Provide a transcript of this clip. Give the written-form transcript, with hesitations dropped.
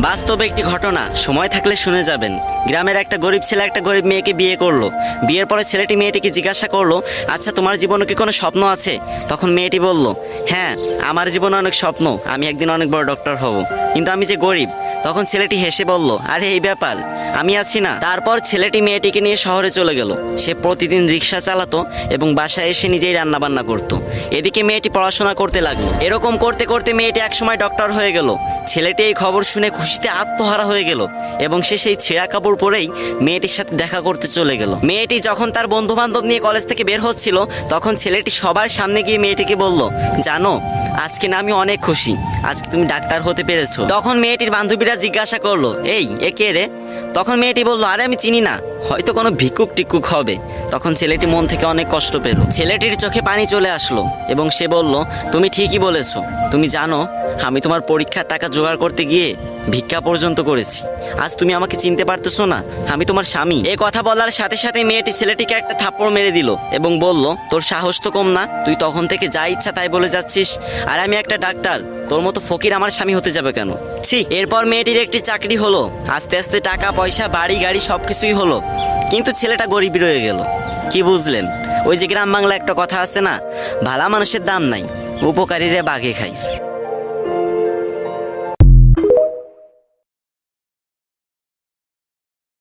বাস্তবে একটি ঘটনা, সময় থাকলে শুনে যাবেন। গ্রামের একটা গরিব ছেলে একটা গরিব মেয়েকে বিয়ে করলো। বিয়ের পরে ছেলেটি মেয়েটিকে জিজ্ঞাসা করলো, আচ্ছা তোমার জীবনে কি কোনো স্বপ্ন আছে? তখন মেয়েটি বলল, হ্যাঁ আমার জীবনে অনেক স্বপ্ন, আমি একদিন অনেক বড় ডক্টর হব, কিন্তু আমি যে গরিব। তখন ছেলেটি হেসে বলল, আরে এই ব্যাপার, আমি আছি না। তারপর ছেলেটি মেয়েটিকে নিয়ে শহরে চলে গেল। সে প্রতিদিন রিক্সা চালাতো এবং বাসায় এসে নিজেই রান্না বান্না করতো। এদিকে মেয়েটি পড়াশোনা করতে লাগলো। এরকম করতে করতে মেয়েটি একসময় ডক্টর হয়ে গেল। ছেলেটি এই খবর শুনে খুশিতে আত্মহারা হয়ে গেল এবং সে সেই ছেঁড়া কাপড় পরেই মেয়েটির সাথে দেখা করতে চলে গেল। মেয়েটি যখন তার বন্ধু বান্ধব নিয়ে কলেজ থেকে বের হচ্ছিল, তখন ছেলেটি সবার সামনে গিয়ে মেয়েটিকে বলল, জানো আজকে না আমি অনেক খুশি, আজকে তুমি ডাক্তার হতে পেরেছো। তখন মেয়েটির বান্ধবীরা জিজ্ঞাসা করলো, এই এ কে রে? তখন মেয়েটি বলল, আরে আমি চিনি না, হয়তো কোনো ভিক্ষুক টিক্ষুক হবে। তখন ছেলেটি মন থেকে অনেক কষ্ট পেল। ছেলেটির চোখে পানি চলে আসলো এবং সে বলল, তুমি ঠিকই বলেছো। তুমি জানো আমি তোমার পরীক্ষার টাকা জোগাড় করতে গিয়ে ভিক্ষা পর্যন্ত করেছি। আজ তুমি আমাকে চিনতে পারতেছো না? আমি তোমার স্বামী। এ কথা বলার সাথে সাথে মেয়েটি ছেলেটিকে একটা থাপ্পড় মেরে দিল এবং বলল, তোর সাহস তো কম না, তুই তখন থেকে যা ইচ্ছা তাই বলে যাচ্ছিস, আর আমি একটা ডাক্তার, তোর মতো ফকির আমার স্বামী হতে যাবে কেন? ছি। এরপর মেয়েটির একটি চাকরি হলো, আস্তে আস্তে টাকা পয়সা বাড়ি গাড়ি সবকিছুই হলো, কিন্তু ছেলেটা গরিব রয়ে গেল। কি বুঝলেন? ওই যে গ্রাম বাংলা একটা কথা আছে না, ভালা মানুষের দাম নাই, উপকারীরা বাঘে খায়।